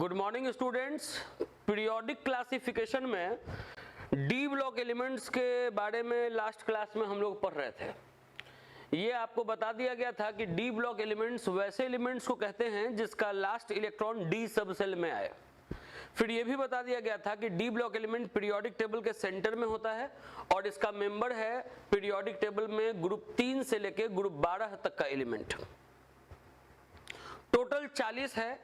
Good morning students. Periodic classification में D block elements के बारे में लास्ट क्लास में हम लोग पढ़ रहे थे। ये आपको बता दिया गया था कि डी ब्लॉक एलिमेंट्स वैसे एलिमेंट्स को कहते हैं जिसका लास्ट इलेक्ट्रॉन डी सब सेल में आए। फिर ये भी बता दिया गया था कि D block element periodic table के सेंटर में होता है और इसका मेंबर है पीरियोडिक टेबल में ग्रुप 3 से लेके ग्रुप 12 तक का एलिमेंट। टोटल 40 है,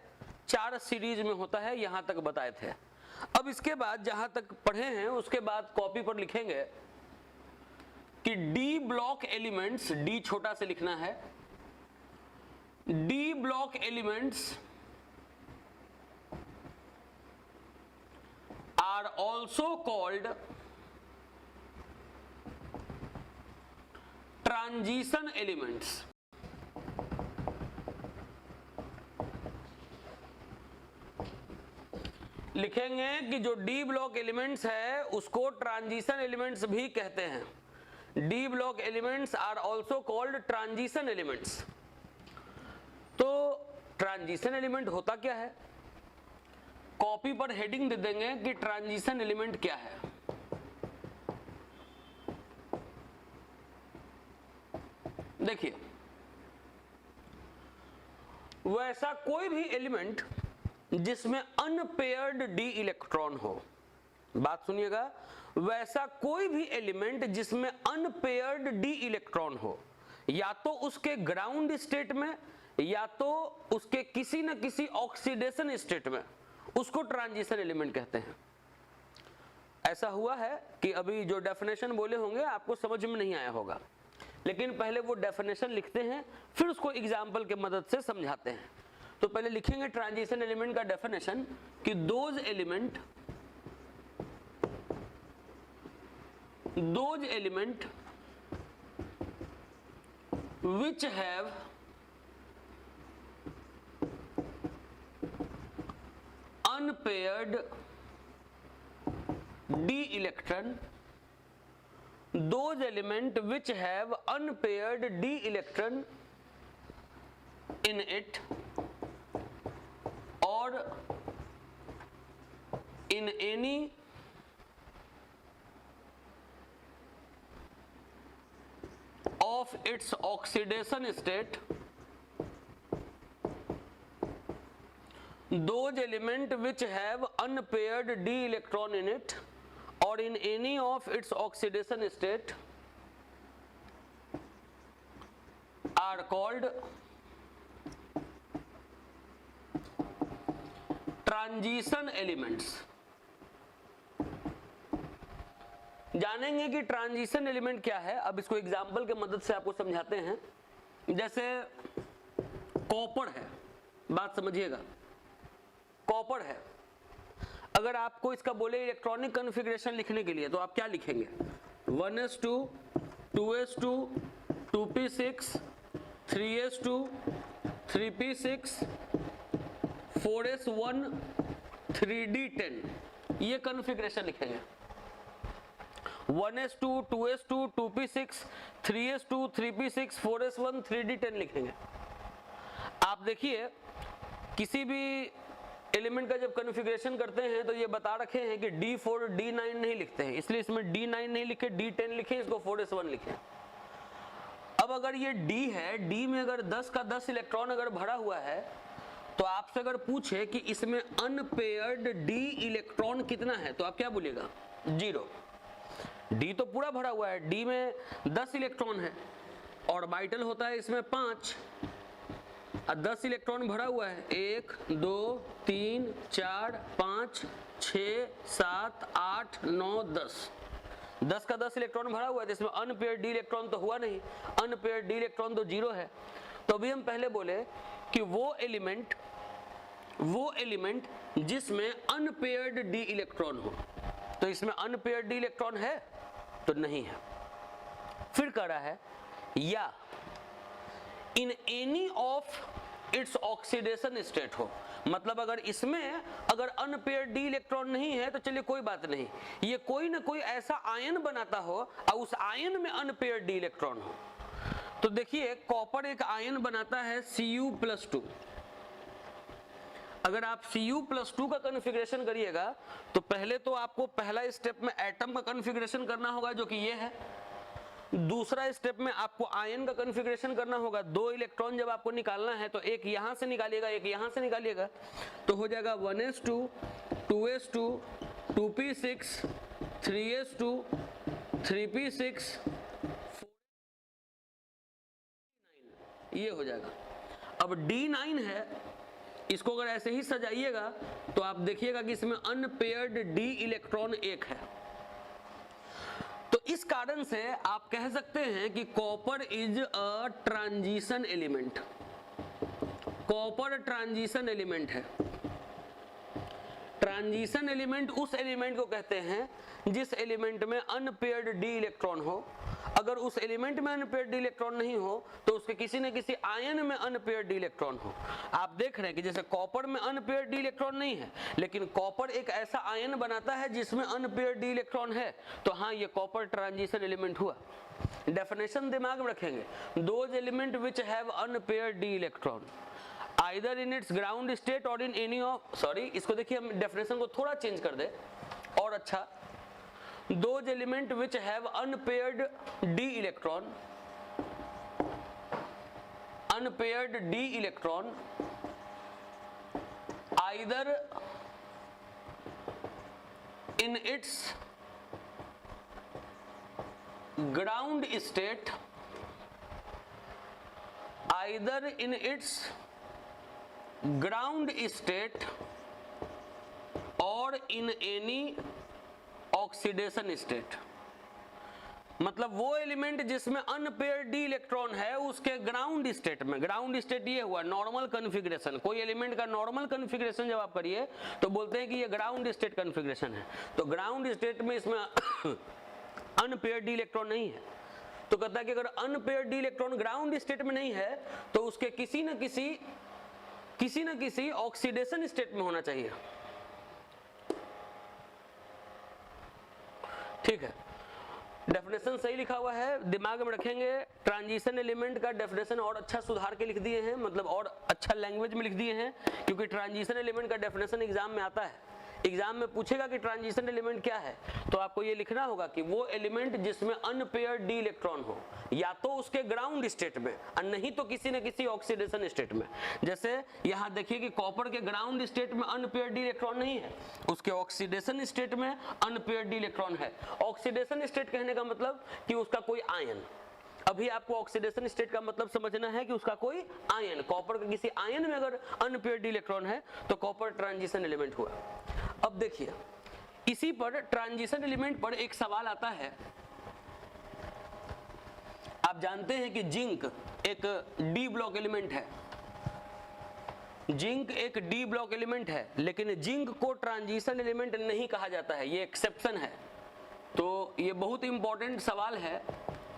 4 सीरीज में होता है, यहां तक बताए थे। अब इसके बाद जहां तक पढ़े हैं उसके बाद कॉपी पर लिखेंगे कि डी ब्लॉक एलिमेंट्स, डी छोटा से लिखना है, D block elements are also called transition elements. लिखेंगे कि जो डी ब्लॉक एलिमेंट्स है उसको ट्रांजिशन एलिमेंट्स भी कहते हैं। D block elements are also called transition elements. तो ट्रांजिशन एलिमेंट होता क्या है? कॉपी पर हेडिंग दे देंगे कि ट्रांजिशन एलिमेंट क्या है। देखिए, वैसा कोई भी एलिमेंट जिसमें अनपेयर्ड डी इलेक्ट्रॉन हो, बात सुनिएगा, वैसा कोई भी एलिमेंट जिसमें अनपेयर्ड डी इलेक्ट्रॉन हो, या तो उसके ग्राउंड स्टेट में या तो उसके किसी न किसी ऑक्सीडेशन स्टेट में, उसको ट्रांजिशन एलिमेंट कहते हैं। ऐसा हुआ है कि अभी जो डेफिनेशन बोले होंगे आपको समझ में नहीं आया होगा, लेकिन पहले वो डेफिनेशन लिखते हैं फिर उसको एग्जाम्पल के मदद से समझाते हैं। तो पहले लिखेंगे ट्रांजिशन एलिमेंट का डेफिनेशन कि those element which have unpaired d electron, those element which have unpaired d electron in it or in any of its oxidation state, those element which have unpaired d electron in it or in any of its oxidation state are called transition elements. जानेंगे कि transition element क्या है। अब इसको example के मदद से आपको समझाते हैं। जैसे कॉपर है, बात समझिएगा, कॉपर है, अगर आपको इसका बोले इलेक्ट्रॉनिक कॉन्फ़िगरेशन लिखने के लिए तो आप क्या लिखेंगे? 1s2 2s2 2p6 3s2 3p6 4s1 3d10, ये कॉन्फ़िगरेशन लिखेंगे। 1s2 2s2 2p6 3s2 3p6 4s1 3d10 लिखेंगे। आप देखिए, किसी भी एलिमेंट का जब कॉन्फ़िगरेशन करते हैं तो ये बता रखे हैं कि d4 d9 नहीं लिखते हैं, इसलिए इसमें d9 नहीं लिखे, d10 लिखे, इसको 4s1 लिखे। अब अगर ये d है, d में अगर 10 का 10 इलेक्ट्रॉन अगर भरा हुआ है तो आपसे अगर पूछे कि इसमें अनपेयर्ड डी इलेक्ट्रॉन कितना है तो आप क्या बोलिएगा? 0। डी तो पूरा भरा हुआ है, डी में 10 इलेक्ट्रॉन है, ऑर्बिटल होता है इसमें 5, और 10 इलेक्ट्रॉन भरा हुआ है, 1 2 3 4 5 6 7 8 9 10, 10 का 10 इलेक्ट्रॉन भरा हुआ है, इसमें अनपेयर्ड डी इलेक्ट्रॉन तो हुआ नहीं, अनपेयर्ड डी इलेक्ट्रॉन तो 0 है। तो अभी हम पहले बोले कि वो एलिमेंट जिसमें अनपेयर्ड डी इलेक्ट्रॉन हो, तो इसमें अनपेयर्ड डी इलेक्ट्रॉन है तो नहीं है। फिर कह रहा है या in any of its oxidation state हो, मतलब अगर इसमें अगर अनपेयर्ड डी इलेक्ट्रॉन नहीं है तो चलिए कोई बात नहीं, ये कोई ना कोई ऐसा आयन बनाता हो और उस आयन में अनपेयर्ड डी इलेक्ट्रॉन हो। तो देखिए, कॉपर एक आयन बनाता है Cu+2, अगर आप Cu+2 का कॉन्फ़िगरेशन करिएगा तो पहले तो आपको पहला स्टेप में एटम का कॉन्फ़िगरेशन करना होगा जो कि ये है। दूसरा स्टेप में आपको आयन का कॉन्फ़िगरेशन करना होगा। 2 इलेक्ट्रॉन जब आपको निकालना है तो एक यहां से निकालिएगा, एक यहां से निकालिएगा, तो हो जाएगा 1s2 2s2 2p6 3s2 3p6 ये हो जाएगा। अब D9 है, इसको अगर ऐसे ही सजाइएगा तो आप देखिएगा कि इसमें अनपेयर्ड D इलेक्ट्रॉन एक है। तो इस कारण से आप कह सकते हैं कि copper is a transition element. Copper transition element है। ट्रांजिशन एलिमेंट उस एलिमेंट को कहते हैं जिस एलिमेंट में अनपेयर्ड डी इलेक्ट्रॉन हो। अगर उस एलिमेंट में अनपेयर्ड डी इलेक्ट्रॉन नहीं हो तो उसके किसी न किसी आयन में अनपेयर्ड डी इलेक्ट्रॉन हो। आप देख रहे हैं कि जैसे कॉपर में अनपेयर्ड डी इलेक्ट्रॉन नहीं है, लेकिन कॉपर एक ऐसा आयन बनाता है जिसमें अनपेयर्ड डी इलेक्ट्रॉन है, तो हाँ ये कॉपर ट्रांजिशन एलिमेंट हुआ। डेफिनेशन दिमाग में रखेंगे, those element which have unpaired D electron either in its ground state or in any of इसको देखिए हम डेफिनेशन को थोड़ा चेंज कर दे और अच्छा। those element which have unpaired d electron either in its ground state और इन एनी ऑक्सीडेशन स्टेट। मतलब वो एलिमेंट जिसमें अनपेयर्ड डी इलेक्ट्रॉन है उसके ग्राउंड स्टेट में, ग्राउंड स्टेट ये हुआ नॉर्मल कॉन्फ़िगरेशन। कोई एलिमेंट का नॉर्मल कॉन्फ़िगरेशन जब आप करिए तो बोलते हैं कि ये ग्राउंड स्टेट कॉन्फ़िगरेशन है। तो ग्राउंड स्टेट में इसमें अनपेयर्ड डी इलेक्ट्रॉन नहीं है, तो कहता है कि अगर unpaired D electron ground state में नहीं है तो उसके किसी न किसी ऑक्सीडेशन स्टेट में होना चाहिए। ठीक है, डेफिनेशन सही लिखा हुआ है, दिमाग में रखेंगे। ट्रांजिशन एलिमेंट का डेफिनेशन और अच्छा सुधार के लिख दिए हैं, मतलब और अच्छा लैंग्वेज में लिख दिए हैं, क्योंकि ट्रांजिशन एलिमेंट का डेफिनेशन एग्जाम में आता है। एग्जाम में पूछेगा कि ट्रांजिशन एलिमेंट क्या है, तो आपको ये लिखना होगा कि वो एलिमेंट जिसमें अनपेयर्ड डी इलेक्ट्रॉन हो, या तो उसके ग्राउंड स्टेट में और नहीं तो किसी न किसी ऑक्सीडेशन स्टेट में। जैसे यहाँ देखिए कि कॉपर के ग्राउंड स्टेट में अनपेयर्ड डी इलेक्ट्रॉन नहीं है, उसके ऑक्सीडेशन स्टेट में अनपेयर्ड डी इलेक्ट्रॉन है। ऑक्सीडेशन स्टेट कहने का मतलब कि उसका कोई आयन, अभी आपको ऑक्सीडेशन स्टेट का मतलब समझना है कि उसका कोई आयन, कॉपर के किसी आयन में अगर अनपेयर्ड डी इलेक्ट्रॉन है तो कॉपर ट्रांजिशन एलिमेंट हुआ। अब देखिए इसी पर ट्रांजिशन एलिमेंट पर एक सवाल आता है। आप जानते हैं कि जिंक एक डी ब्लॉक एलिमेंट है, जिंक एक डी ब्लॉक एलिमेंट है, लेकिन जिंक को ट्रांजिशन एलिमेंट नहीं कहा जाता है, ये एक्सेप्शन है। तो ये बहुत इंपॉर्टेंट सवाल है,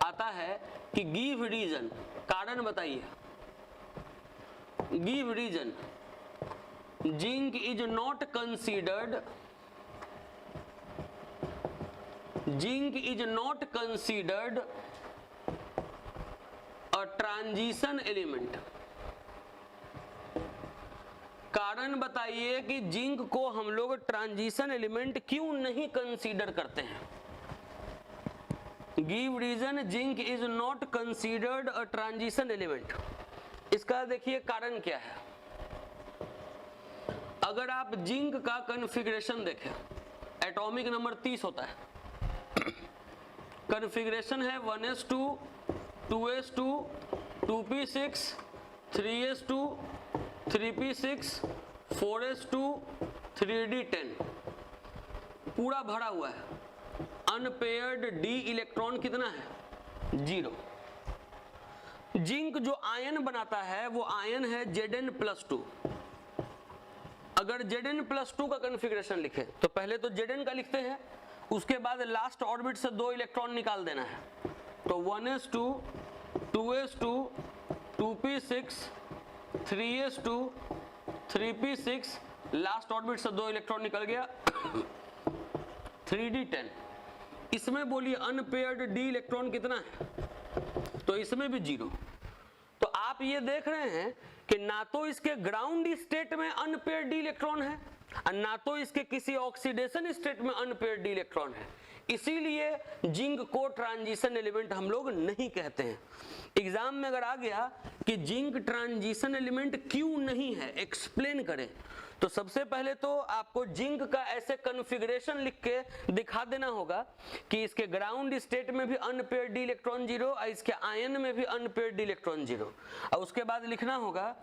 आता है कि गिव रीजन, कारण बताइए। Give reason, zinc is not considered a transition element. कारण बताइए कि जिंक को हम लोग ट्रांजिशन एलिमेंट क्यों नहीं कंसीडर करते हैं। Give reason, zinc is not considered a transition element. इसका देखिए कारण क्या है। अगर आप जिंक का कॉन्फ़िगरेशन देखें, एटॉमिक नंबर 30 होता है, कॉन्फ़िगरेशन है 1s2 2s2 2p6 3s2 3p6 4s2 3d10, पूरा भरा हुआ है। अनपेयर्ड डी इलेक्ट्रॉन कितना है? 0। जिंक जो आयन बनाता है वो आयन है Zn+2। अगर Zn+2 का कॉन्फ़िगरेशन लिखे तो पहले तो Zn का लिखते हैं, उसके बाद लास्ट ऑर्बिट से 2 इलेक्ट्रॉन निकाल देना है। तो 1s2 2s2 2p6 3s2 3p6, last orbit से 2 इलेक्ट्रॉन निकल गया 3d10। इसमें बोलिए अनपेयर्ड डी इलेक्ट्रॉन कितना है? तो इसमें भी 0। तो आप ये देख रहे हैं कि ना तो इसके ग्राउंड स्टेट में अनपेयर्ड डी इलेक्ट्रॉन है और ना तो इसके किसी ऑक्सीडेशन स्टेट में अनपेयर्ड डी इलेक्ट्रॉन है, इसीलिए जिंक को ट्रांजिशन एलिमेंट हम लोग नहीं कहते हैं। एग्जाम में अगर आ गया कि जिंक ट्रांजिशन एलिमेंट क्यों नहीं है, एक्सप्लेन करें, तो सबसे पहले तो आपको जिंक का ऐसे कॉन्फ़िगरेशन लिख के दिखा देना होगा कि इसके ग्राउंड स्टेट में भी अनपेयर्ड डी इलेक्ट्रॉन 0 और इसके आयन में भी अनपेयर्ड डी इलेक्ट्रॉन 0, और उसके बाद लिखना होगा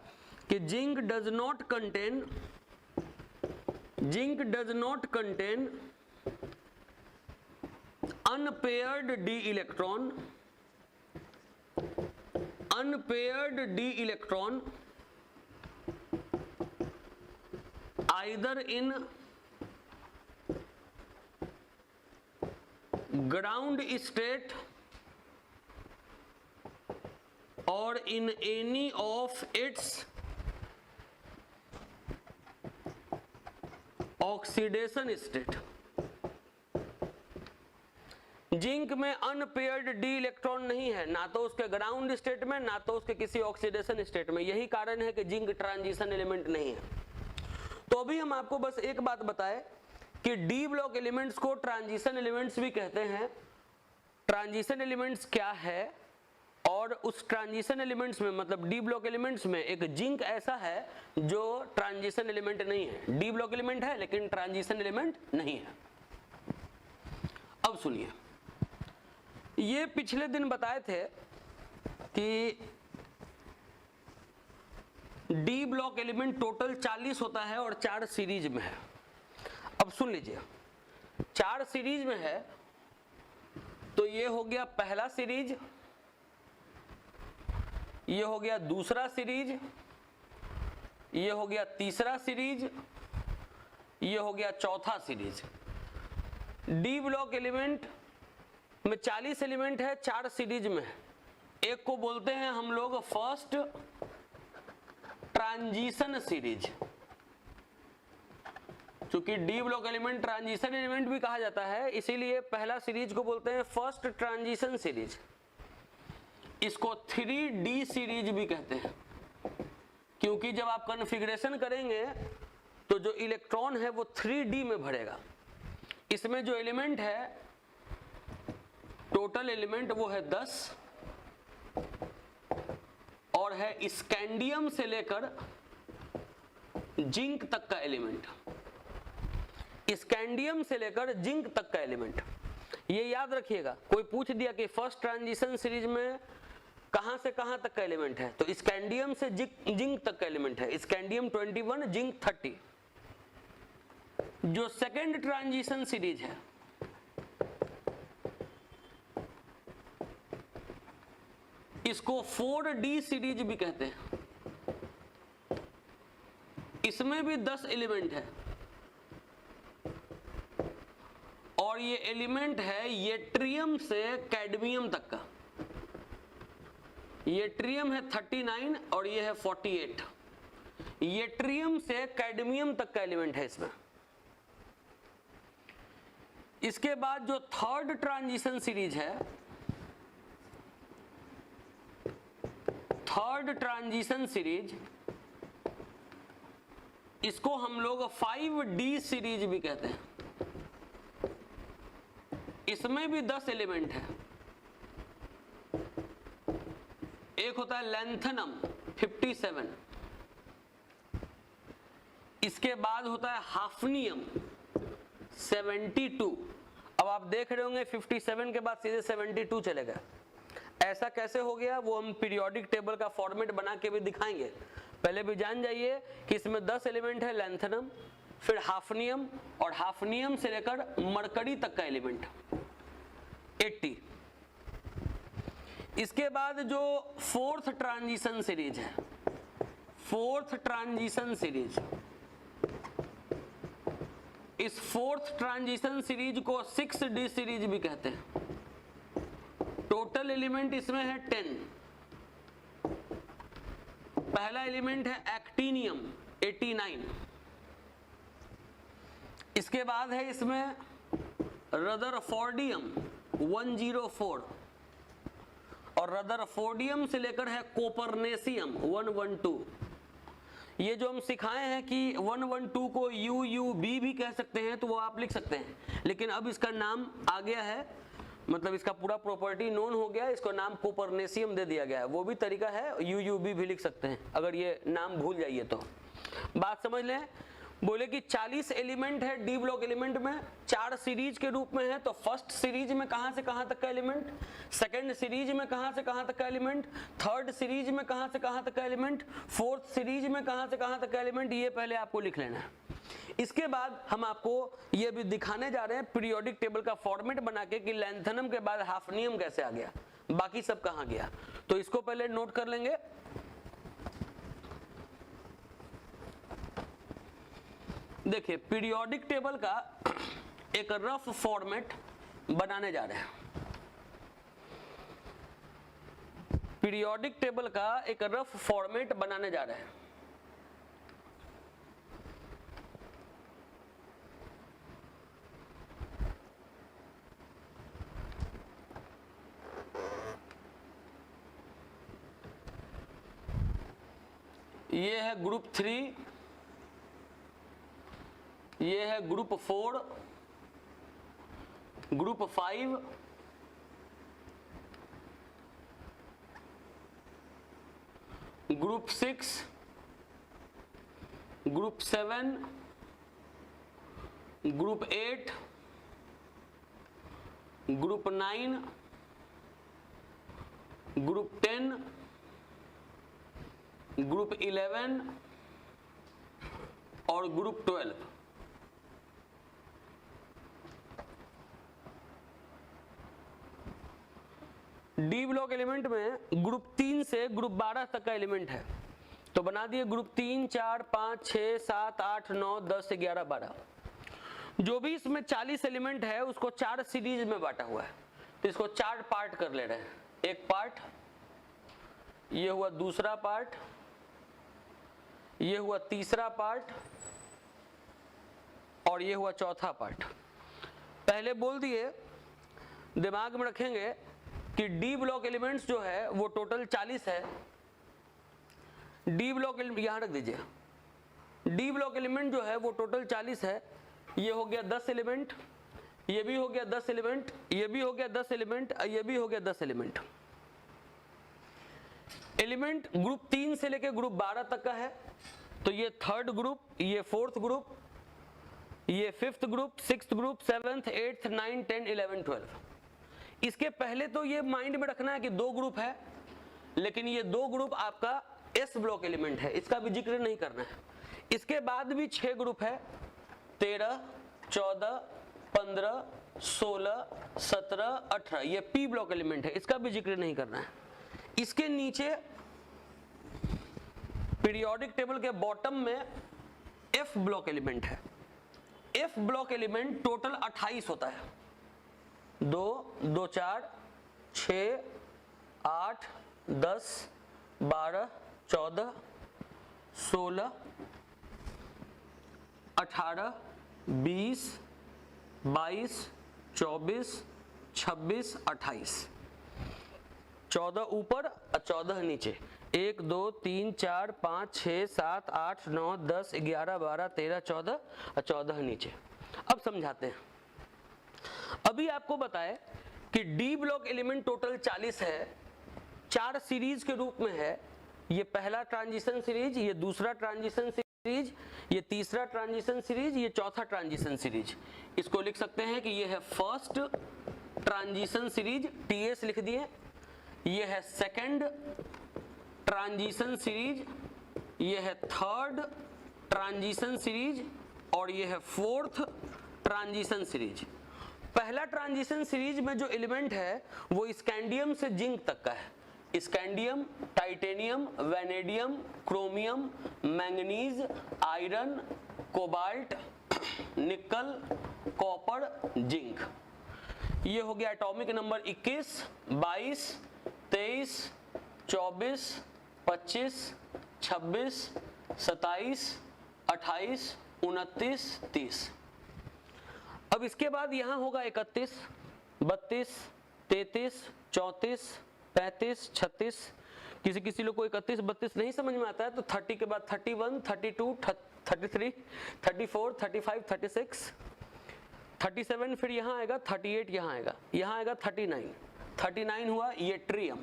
कि zinc does not contain unpaired d electron either in ground state or in any of its oxidation state। Zinc में अनपेयर्ड डी इलेक्ट्रॉन नहीं है, ना तो उसके ग्राउंड स्टेट में ना तो उसके किसी ऑक्सीडेशन स्टेट में, यही कारण है कि जिंक ट्रांजिशन एलिमेंट नहीं है। तो अभी हम आपको बस एक बात बताएं कि डी ब्लॉक एलिमेंट्स को ट्रांजिशन एलिमेंट्स भी कहते हैं। ट्रांजिशन एलिमेंट्स क्या है, और उस ट्रांजिशन एलिमेंट्स में मतलब डी ब्लॉक एलिमेंट्स में एक जिंक ऐसा है जो ट्रांजिशन एलिमेंट नहीं है, डी ब्लॉक एलिमेंट है लेकिन ट्रांजिशन एलिमेंट नहीं है। अब सुनिए, ये पिछले दिन बताए थे कि डी ब्लॉक एलिमेंट टोटल 40 होता है और 4 सीरीज में है। अब सुन लीजिए, 4 सीरीज में है तो ये हो गया पहला सीरीज, ये हो गया दूसरा सीरीज, ये हो गया तीसरा सीरीज, ये हो गया चौथा सीरीज। डी ब्लॉक एलिमेंट में 40 एलिमेंट है, 4 सीरीज में है। एक को बोलते हैं हम लोग फर्स्ट ट्रांजिशन सीरीज, क्योंकि D block element transition element भी कहा जाता है, इसीलिए पहला सीरीज को बोलते हैं फर्स्ट ट्रांजिशन सीरीज। इसको 3D सीरीज भी कहते हैं, क्योंकि जब आप कॉन्फ़िगरेशन करेंगे तो जो इलेक्ट्रॉन है वो 3D में भरेगा। इसमें जो एलिमेंट है टोटल एलिमेंट वो है 10 और है स्कैंडियम से लेकर जिंक तक का एलिमेंट, स्कैंडियम से लेकर जिंक तक का एलिमेंट। ये याद रखिएगा, कोई पूछ दिया कि फर्स्ट ट्रांजिशन सीरीज में कहां से कहां तक का एलिमेंट है, तो स्कैंडियम से जिंक तक का एलिमेंट है, स्कैंडियम 21 जिंक 30। जो सेकेंड ट्रांजिशन सीरीज है इसको 4D सीरीज भी कहते हैं। इसमें भी 10 एलिमेंट है और ये एलिमेंट है येट्रियम से कैडमियम तक का। येट्रियम है 39 और ये है 48। येट्रियम से कैडमियम तक का एलिमेंट है इसमें। इसके बाद जो थर्ड ट्रांजिशन सीरीज है, थर्ड ट्रांजिशन सीरीज, इसको हम लोग 5D सीरीज भी कहते हैं। इसमें भी 10 एलिमेंट है। एक होता है लैंथनम 57, इसके बाद होता है हाफनियम 72। अब आप देख रहे होंगे 57 के बाद सीधे 72 चलेगा। ऐसा कैसे हो गया वो हम पीरियोडिक टेबल का फॉर्मेट बना के भी दिखाएंगे। पहले भी जान जाइए कि इसमें 10 एलिमेंट है लैंथनम, फिर हाफनियम और हाफनियम से लेकर मरकरी तक का एलिमेंट 80। इसके बाद जो फोर्थ ट्रांजिशन सीरीज है, फोर्थ ट्रांजिशन सीरीज, इस फोर्थ ट्रांजिशन सीरीज को 6D सीरीज भी कहते हैं। टोटल एलिमेंट इसमें है 10। पहला एलिमेंट है एक्टिनियम 89। इसके बाद है इसमें रदरफोर्डियम 104 और रदरफोर्डियम से लेकर है कोपरनेशियम 112। ये जो हम सिखाए हैं कि 112 को UUB भी कह सकते हैं, तो वो आप लिख सकते हैं, लेकिन अब इसका नाम आ गया है, मतलब इसका पूरा प्रॉपर्टी नोन हो गया, इसको नाम कोपरनेशियम दे दिया गया है। वो भी तरीका है, UUB भी लिख सकते हैं अगर ये नाम भूल जाइए तो। बात समझ लें, बोले कि 40 एलिमेंट है डी ब्लॉक एलिमेंट में, 4 सीरीज के रूप में है, तो फर्स्ट सीरीज में कहां से कहां तक का एलिमेंट, सेकंड सीरीज में कहां से कहां तक का एलिमेंट, थर्ड सीरीज में कहां से कहां तक का एलिमेंट, फोर्थ सीरीज में कहां से कहां तक का एलिमेंट, ये पहले आपको लिख लेना है। इसके बाद हम आपको ये भी दिखाने जा रहे हैं पीरियोडिक टेबल का फॉर्मेट बना के कि लैंथनम के बाद हाफनियम कैसे आ गया, बाकी सब कहां गया, तो इसको पहले नोट कर लेंगे। देखिए, पीरियोडिक टेबल का एक रफ फॉर्मेट बनाने जा रहे हैं। पीरियोडिक टेबल का एक रफ फॉर्मेट बनाने जा रहे हैं। ये है ग्रुप 3, ये है group 4, group 5, group 6, group 7, group 8, group 9, group 10, group 11 और ग्रुप 12। डी ब्लॉक एलिमेंट में ग्रुप 3 से ग्रुप 12 तक का एलिमेंट है, तो बना दिए ग्रुप 3, 4, 5, 6, 7, 8, 9, 10, 11, 12। जो भी इसमें 40 एलिमेंट है उसको 4 सीरीज में बांटा हुआ है, तो इसको 4 पार्ट कर ले रहे हैं। एक पार्ट, ये हुआ दूसरा पार्ट, ये हुआ तीसरा पार्ट और ये हुआ चौथा पार्ट। पहले बोल दिए, दिमाग में रखेंगे कि डी ब्लॉक एलिमेंट्स जो है वो टोटल 40 है। डी ब्लॉक एलिमेंट यहां रख दीजिए, डी ब्लॉक एलिमेंट जो है वो टोटल 40 है। ये हो गया 10 एलिमेंट, ये भी हो गया 10 एलिमेंट, ये भी हो गया 10 एलिमेंट, ये भी हो गया 10 एलिमेंट। एलिमेंट ग्रुप 3 से लेकर ग्रुप 12 तक का है, तो ये थर्ड ग्रुप, ये फोर्थ ग्रुप, ये fifth group, sixth group, 7th, 8th, 9th, 10th, 11th, 12th। इसके पहले तो ये माइंड में रखना है कि 2 ग्रुप है, लेकिन ये 2 ग्रुप आपका एस ब्लॉक एलिमेंट है, इसका भी जिक्र नहीं करना है। इसके बाद भी 6 ग्रुप है, 13, 14, 15, 16, 17, 18, ये पी ब्लॉक एलिमेंट है, इसका भी जिक्र नहीं करना है। इसके नीचे पीरियोडिक टेबल के बॉटम में एफ ब्लॉक एलिमेंट है। एफ ब्लॉक एलिमेंट टोटल 28 होता है, 2, 2, 4, 6, 8, 10, 12, 14, 16, 18, 20, 22, 24, 26, 28, 14 ऊपर और 14 नीचे। 1, 2, 3, 4, 5, 6, 7, 8, 9, 10, 11, 12, 13, 14 और 14 नीचे। अब समझाते हैं। अभी आपको बताए कि डी ब्लॉक एलिमेंट टोटल 40 है, 4 सीरीज के रूप में है। ये पहला ट्रांजिशन सीरीज, ये दूसरा ट्रांजिशन सीरीज, ये तीसरा ट्रांजिशन सीरीज, ये चौथा ट्रांजिशन सीरीज। इसको लिख सकते हैं कि ये है फर्स्ट ट्रांजिशन सीरीज, टीएस लिख दिए। ये है सेकंड ट्रांजिशन सीरीज, ये है थर्ड ट्रांजिशन सीरीज और ये है फोर्थ ट्रांजिशन सीरीज। पहला ट्रांजिशन सीरीज में जो एलिमेंट है वो स्कैंडियम से जिंक तक का है। Scandium, titanium, vanadium, chromium, manganese, iron, cobalt, निकल, कॉपर, जिंक। ये हो गया एटॉमिक नंबर 21, 22, 23, 24, 25, 26, 27, 28, 29, 30। अब इसके बाद यहां होगा 31, 32, 33, 34, 35, 36, किसी किसी लोग को 31 32 नहीं समझ में आता है तो 30 के बाद 31 32 33 34 35 36 37, फिर यहाँ आएगा 38, यहाँ आएगा 39 हुआ येट्रियम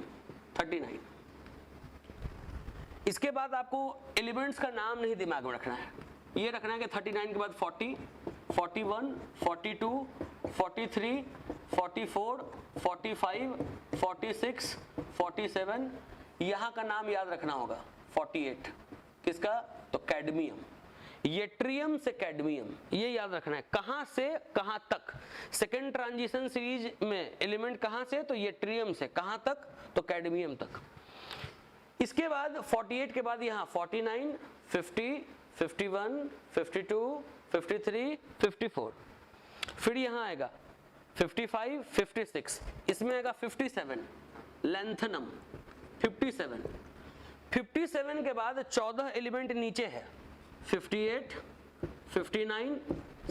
39। इसके बाद आपको एलिमेंट्स का नाम नहीं दिमाग में रखना है, ये रखना है कि 39 के बाद 40, 41, 42, 43, 44, 45, 46, 47, यहाँ का नाम याद रखना होगा 48, किसका? तो कैडमियम, येट्रियम से कैडमियम, ये याद रखना है। कहां से कहां तक? सेकेंड ट्रांजिशन सीरीज में एलिमेंट कहां से? तो येट्रियम से। कहां तक? तो कैडमियम तक। इसके बाद 48 के बाद यहाँ 49, 50, 51, 52, 53, 54, फिर यहाँ आएगा 55, 56, इसमें आएगा 57 लैंथनम 57। 57 के बाद 14 एलिमेंट नीचे है 58, 59,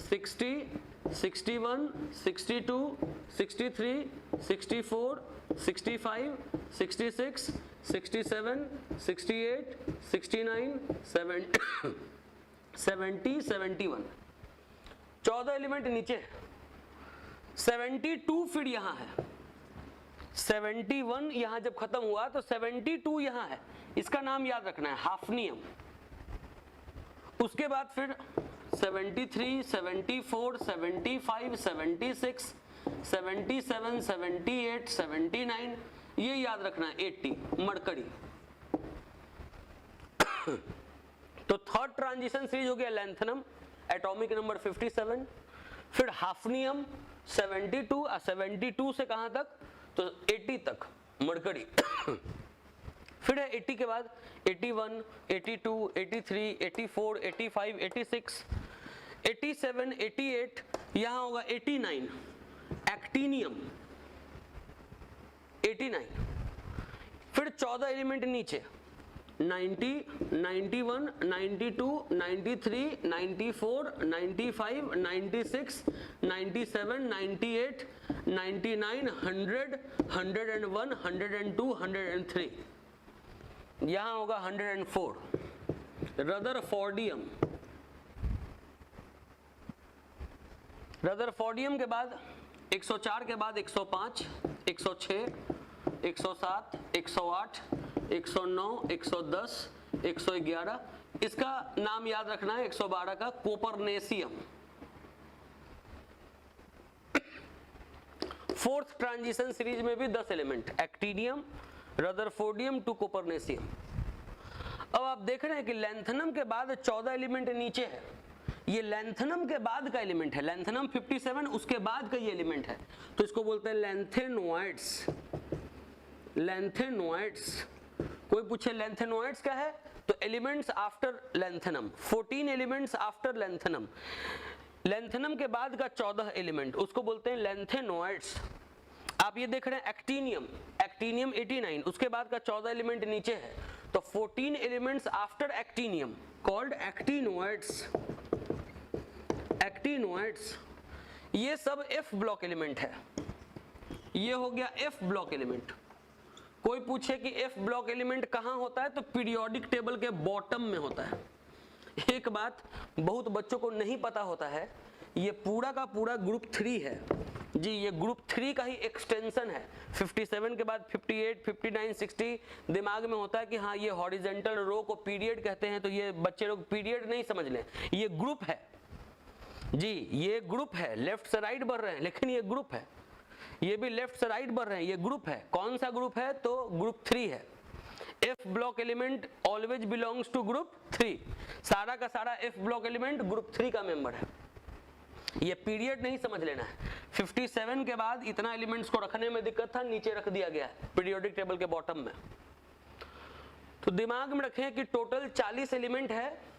60, 61, 62, 63, 64, 65, 66, 67, 68, 69, 70, 71, 14 एलिमेंट नीचे है। 72 फिर यहाँ है, 71 यहाँ जब खत्म हुआ तो 72 यहाँ है, इसका नाम याद रखना है हाफनियम। उसके बाद फिर 73, 74, 75, 76, 77, 78, 79, ये याद रखना है 80 मरकरी। तो थर्ड ट्रांजिशन सीरीज हो गया लैंथनम, एटॉमिक नंबर 57, फिर हाफनियम 72, 72 से कहां तक? तो 80 तक मरकरी। फिर है 80 के बाद 81, 82, 83, 84, 85, 86, 87, 88, यहां होगा 89 एक्टिनियम 89। फिर 14 एलिमेंट नीचे 90, 91, 92, 93, 94, 95, 96, 97, 98, 99, 100, 101, 102, 103, यहां होगा 104 रदरफोर्डियम। रदरफोर्डियम के बाद 104 के बाद 105, 106, 107, 108, 109, 110, 111, इसका नाम याद रखना है 112 का कोपरनेशियम। फोर्थ ट्रांजिशन सीरीज में भी 10 एलिमेंट, एक्टिनियम, रदरफोर्डियम टू कोपरनेशियम। अब आप देख रहे हैं कि लैंथनम के बाद 14 एलिमेंट नीचे है, ये लैंथनम के बाद का एलिमेंट है, लैंथनम 57 उसके बाद का ये एलिमेंट है, तो इसको बोलते हैं लैंथेनोइड्स। लैंथेनोइड्स, कोई पूछे लैंथेनोइड्स क्या है? तो elements after lanthanum, 14 elements after lanthanum, lanthanum के बाद का 14 एलिमेंट उसको बोलते हैं लैंथेनोइड्स। आप ये देख रहे हैं एक्टिनियम, एक्टिनियम 89, उसके बाद का 14 एलिमेंट नीचे है, तो 14 elements after actinium called actinoids. Actinoids ये सब F ब्लॉक एलिमेंट है, ये हो गया F ब्लॉक एलिमेंट। कोई पूछे कि F ब्लॉक एलिमेंट कहां होता है? तो पीरियोडिक टेबल के बॉटम में होता है। एक बात बहुत बच्चों को नहीं पता होता है, ये पूरा का पूरा ग्रुप 3 है जी, ये ग्रुप 3 का ही एक्सटेंशन है। 57 के बाद 58, 59, 60 दिमाग में होता है कि हाँ ये हॉरिजेंटल रो को पीरियड कहते हैं, तो ये बच्चे लोग पीरियड नहीं समझ लें, ये ग्रुप है जी, ये ग्रुप है। लेफ्ट से राइट बढ़ रहे हैं लेकिन ये ग्रुप है, ये भी लेफ्ट से राइट बढ़ रहे हैं, ये ग्रुप है। कौन सा ग्रुप है? तो ग्रुप 3 है। F block element always belongs to group 3, सारा का सारा F ब्लॉक एलिमेंट ग्रुप 3 का मेंबर है। ये पीरियड नहीं समझ लेना है। 57 के बाद इतना एलिमेंट्स को रखने में दिक्कत था, नीचे रख दिया गया है पीरियोडिक टेबल के बॉटम में। तो दिमाग में रखें कि टोटल 40 एलिमेंट है।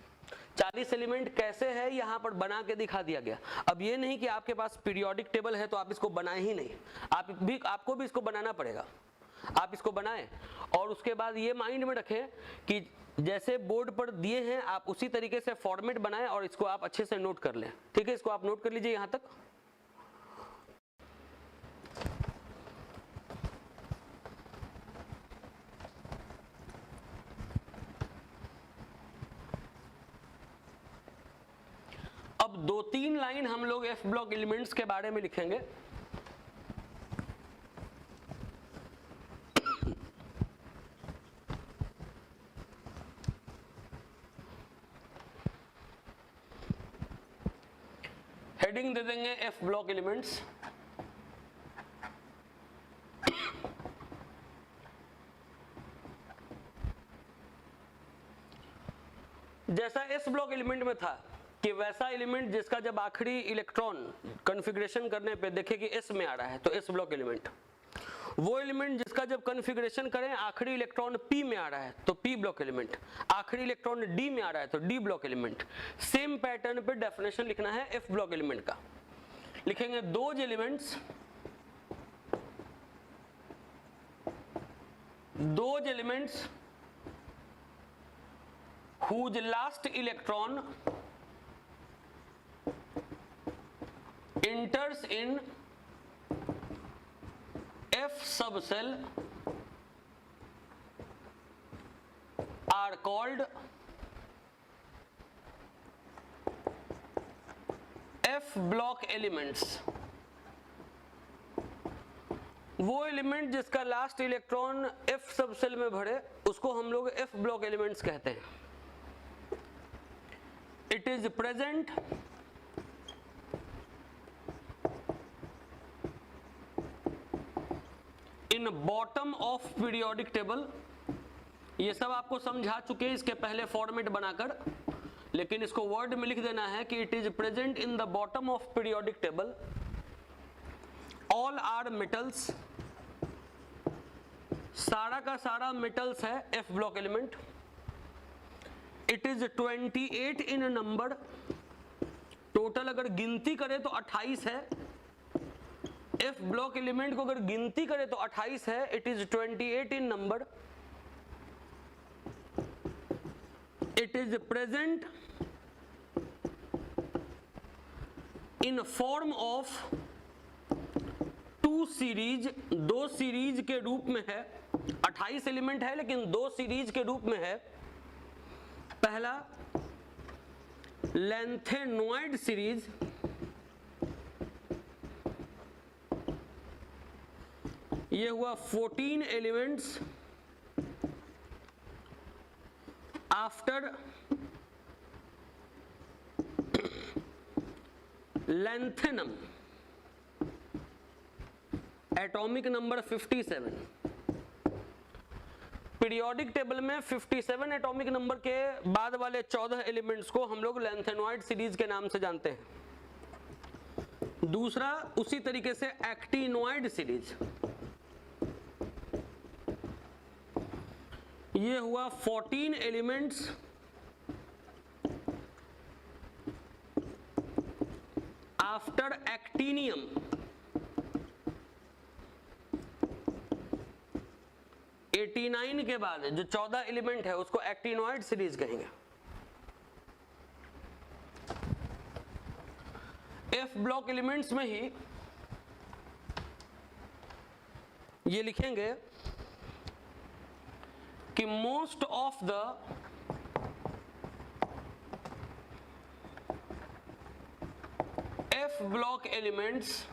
40 एलिमेंट कैसे है यहाँ पर बना के दिखा दिया गया। अब ये नहीं कि आपके पास पीरियोडिक टेबल है तो आप इसको बनाए ही नहीं, आपको भी इसको बनाना पड़ेगा। आप इसको बनाएं और उसके बाद ये माइंड में रखें कि जैसे बोर्ड पर दिए हैं आप उसी तरीके से फॉर्मेट बनाएं और इसको आप अच्छे से नोट कर लें। ठीक है, इसको आप नोट कर लीजिए यहाँ तक। 3 लाइन हम लोग एफ ब्लॉक एलिमेंट्स के बारे में लिखेंगे। हेडिंग दे देंगे एफ ब्लॉक एलिमेंट्स। जैसा एस ब्लॉक एलिमेंट में था कि वैसा एलिमेंट जिसका जब आखिरी इलेक्ट्रॉन कॉन्फ़िगरेशन करने पे देखे कि एस में आ रहा है तो एस ब्लॉक एलिमेंट, वो एलिमेंट जिसका जब कॉन्फ़िगरेशन करें आखिरी इलेक्ट्रॉन पी में आ रहा है तो पी ब्लॉक एलिमेंट, आखिरी इलेक्ट्रॉन डी में आ रहा है तो D block element. Same pattern पे डेफिनेशन लिखना है एफ ब्लॉक एलिमेंट का। लिखेंगे those elements whose last electron enters in F subcell are called F block elements। वो एलिमेंट जिसका लास्ट इलेक्ट्रॉन F सबसेल में भरे उसको हम लोग F ब्लॉक एलिमेंट्स कहते हैं। It is present in bottom of periodic table। ये सब आपको समझा चुके हैं इसके पहले फॉर्मेट बनाकर, लेकिन इसको वर्ड में लिख देना है कि it is present in the bottom of periodic table। all are metals, सारा का सारा मेटल्स है F block element. It is 28 in number, total अगर गिनती करें तो 28 है। एफ ब्लॉक एलिमेंट को अगर गिनती करें तो 28 है। It is 28 in number. It is present in form of 2 series, 2 series के रूप में है। 28 एलिमेंट है लेकिन 2 सीरीज के रूप में है। पहला लैंथेनॉइड सीरीज, ये हुआ 14 elements after lanthanum, atomic number 57। Periodic table में 57 एटॉमिक नंबर के बाद वाले 14 एलिमेंट्स को हम लोग लैंथेनॉइड सीरीज के नाम से जानते हैं। दूसरा उसी तरीके से एक्टिनॉइड सीरीज, ये हुआ 14 एलिमेंट्स आफ्टर एक्टिनियम। 89 के बाद जो 14 एलिमेंट है उसको एक्टिनॉइड सीरीज कहेंगे। एफ ब्लॉक एलिमेंट्स में ही ये लिखेंगे कि most of the F block elements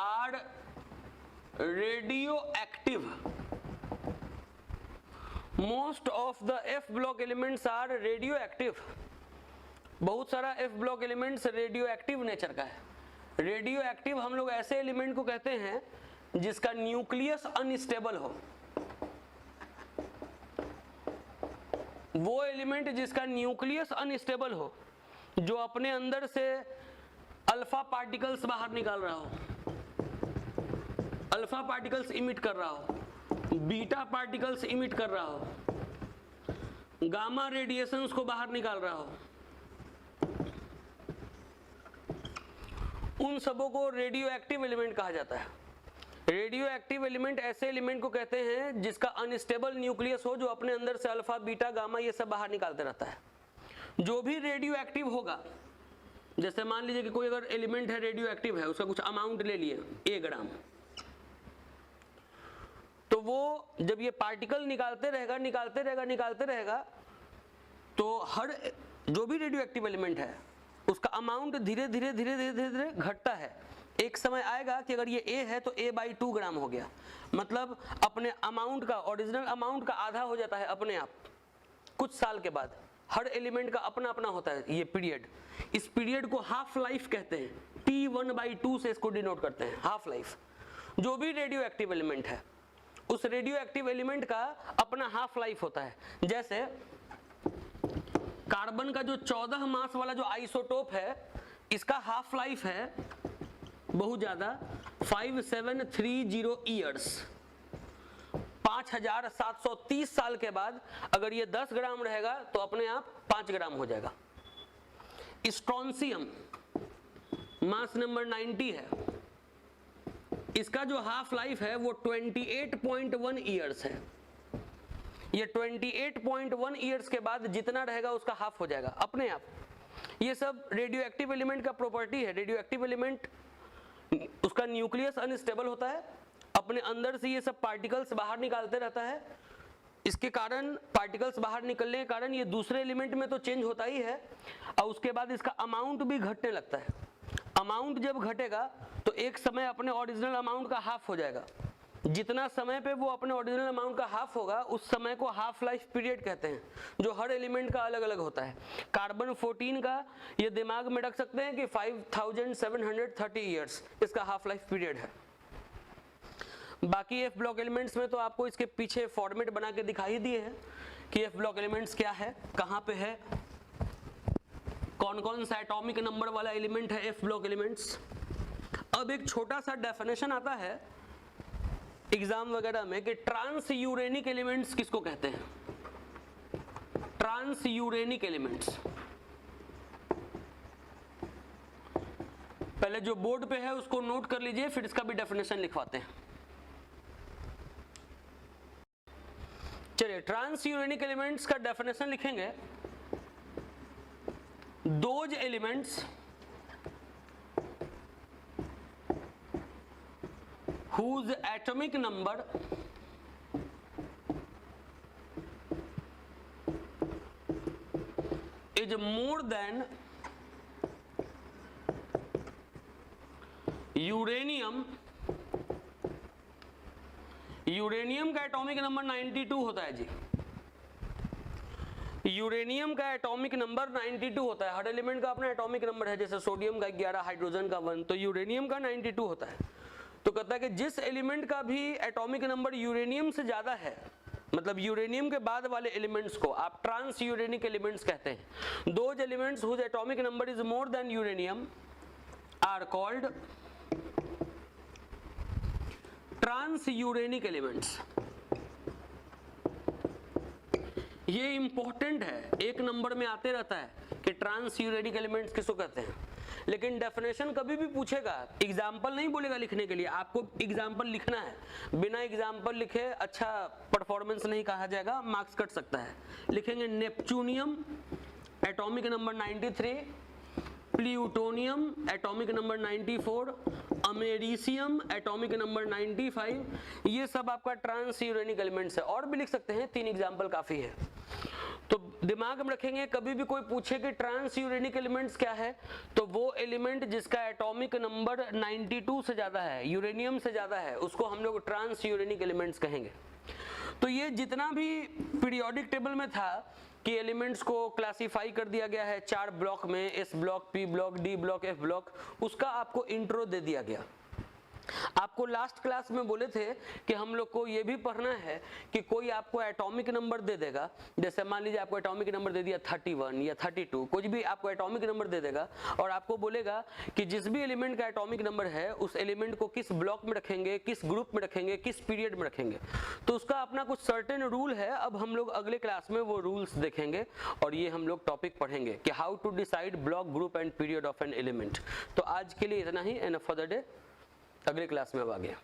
are radioactive. Most of the F block elements are radioactive. बहुत सारा F block elements radioactive nature का है। रेडियो एक्टिव हम लोग ऐसे एलिमेंट को कहते हैं जिसका न्यूक्लियस अनस्टेबल हो। वो एलिमेंट जिसका न्यूक्लियस अनस्टेबल हो, जो अपने अंदर से अल्फा पार्टिकल्स बाहर निकाल रहा हो, अल्फा पार्टिकल्स इमिट कर रहा हो, बीटा पार्टिकल्स इमिट कर रहा हो, गामा रेडिएशंस को बाहर निकाल रहा हो, उन सबों को रेडियो एक्टिव एलिमेंट कहा जाता है। रेडियो एक्टिव एलिमेंट ऐसे एलिमेंट को कहते हैं जिसका अनस्टेबल न्यूक्लियस हो, जो अपने अंदर से अल्फा बीटा गामा ये सब बाहर निकालते रहता है। जो भी रेडियो एक्टिव होगा, जैसे मान लीजिए कि कोई अगर एलिमेंट है रेडियो एक्टिव है, उसका कुछ अमाउंट ले लिए 1 ग्राम, तो वो जब ये पार्टिकल निकालते रहेगा तो हर जो भी रेडियो एक्टिव एलिमेंट है उसका अमाउंट धीरे धीरे धीरे धीरे धीरे धीरे घटता है। एक समय आएगा कि अगर ये A है तो A/2 ग्राम हो गया, मतलब अपने अमाउंट का, ओरिजिनल अमाउंट का आधा हो जाता है अपने आप कुछ साल के बाद। हर एलिमेंट का अपना अपना होता है ये पीरियड। इस पीरियड को हाफ लाइफ कहते हैं, T1/2 से इसको डिनोट करते हैं, हाफ लाइफ। जो भी रेडियो एक्टिव एलिमेंट है उस रेडियो एक्टिव एलिमेंट का अपना हाफ लाइफ होता है। जैसे कार्बन का जो 14 मास वाला जो आइसोटोप है, इसका हाफ लाइफ है बहुत ज्यादा, 5730 ईयर्स, 5730 साल के बाद अगर ये 10 ग्राम रहेगा तो अपने आप 5 ग्राम हो जाएगा। स्ट्रोंशियम मास नंबर 90 है, इसका जो हाफ लाइफ है वो 28.1 ईयर्स है। ये 28.1 ईयर्स के बाद जितना रहेगा उसका हाफ हो जाएगा अपने आप। ये सब रेडियो एक्टिव एलिमेंट का प्रॉपर्टी है। रेडियो एक्टिव एलिमेंट, उसका न्यूक्लियस अनस्टेबल होता है, अपने अंदर से ये सब पार्टिकल्स बाहर निकालते रहता है। इसके कारण, पार्टिकल्स बाहर निकलने के कारण ये दूसरे एलिमेंट में तो चेंज होता ही है, और उसके बाद इसका अमाउंट भी घटने लगता है। अमाउंट जब घटेगा तो एक समय अपने ओरिजिनल अमाउंट का हाफ हो जाएगा। जितना समय पे वो अपने ओरिजिनल अमाउंट का हाफ होगा उस समय को हाफ लाइफ पीरियड कहते हैं, जो हर एलिमेंट का अलग अलग होता है। कार्बन 14 का ये दिमाग में रख सकते हैं कि 5730 ईयर्स इसका हाफ लाइफ पीरियड है। बाकी एफ ब्लॉक एलिमेंट्स में तो आपको इसके पीछे फॉर्मेट बना के दिखाई दिए हैं कि एफ ब्लॉक एलिमेंट्स क्या है, कहाँ पे है, कौन कौन सा एटॉमिक नंबर वाला एलिमेंट है एफ ब्लॉक एलिमेंट्स। अब एक छोटा सा डेफिनेशन आता है एग्जाम वगैरह में कि ट्रांस यूरेनिक एलिमेंट्स किसको कहते हैं। ट्रांस यूरेनिक एलिमेंट्स, पहले जो बोर्ड पे है उसको नोट कर लीजिए, फिर इसका भी डेफिनेशन लिखवाते हैं। चलिए, ट्रांस यूरेनिक एलिमेंट्स का डेफिनेशन लिखेंगे। Those elements whose atomic number is more than uranium. Uranium का एटॉमिक नंबर 92 होता है जी। यूरेनियम का एटॉमिक नंबर 92 होता है। हर एलिमेंट का अपना एटॉमिक नंबर है, जैसे सोडियम का 11, हाइड्रोजन का 1, तो यूरेनियम का 92 होता है। तो कहता है कि जिस एलिमेंट का भी एटॉमिक नंबर यूरेनियम से ज्यादा है, मतलब यूरेनियम के बाद वाले एलिमेंट्स को आप ट्रांस यूरेनिक एलिमेंट्स कहते हैं। Those elements whose atomic number is more than uranium are called transuranic elements. ये इंपॉर्टेंट है, एक नंबर में आते रहता है कि ट्रांस यूरेनिक एलिमेंट्स किसको कहते हैं। लेकिन डेफिनेशन कभी भी पूछेगा, एग्जाम्पल नहीं बोलेगा लिखने के लिए, आपको एग्जाम्पल लिखना है। बिना एग्जाम्पल लिखे अच्छा परफॉर्मेंस नहीं कहा जाएगा, मार्क्स कट सकता है। लिखेंगे neptunium atomic number 93, plutonium atomic number 94, americium atomic number 95। ये सब आपका ट्रांस यूरेनिक एलिमेंट्स है। और भी लिख सकते हैं, 3 एग्जाम्पल काफी है। तो दिमाग में रखेंगे, कभी भी कोई पूछे कि ट्रांस यूरेनिक एलिमेंट्स क्या है, तो वो एलिमेंट जिसका एटॉमिक नंबर 92 से ज्यादा है, यूरेनियम से ज्यादा है, उसको हम लोग ट्रांस यूरेनिक एलिमेंट्स कहेंगे। तो ये जितना भी पीरियोडिक टेबल में था कि एलिमेंट्स को क्लासिफाई कर दिया गया है 4 ब्लॉक में, S block, P block, D block, F block, उसका आपको इंट्रो दे दिया गया। आपको लास्ट क्लास में बोले थे कि हम लोग को ये भी पढ़ना है कि कोई आपको एटॉमिक नंबर दे देगा, जैसे मान लीजिए आपको एटॉमिक नंबर दे दिया 31 या 32, कुछ भी आपको एटॉमिक नंबर दे देगा और आपको बोलेगा कि जिस भी एलिमेंट का एटॉमिक नंबर है उस एलिमेंट को किस ब्लॉक में रखेंगे, किस ग्रुप में रखेंगे, किस पीरियड में रखेंगे। तो उसका अपना कुछ सर्टेन रूल है। अब हम लोग अगले क्लास में वो रूल्स देखेंगे और ये हम लोग टॉपिक पढ़ेंगे कि how to decide block, group and period of an element. तो आज के लिए इतना ही, एनफ फॉर द डे। अगले क्लास में अब आगे।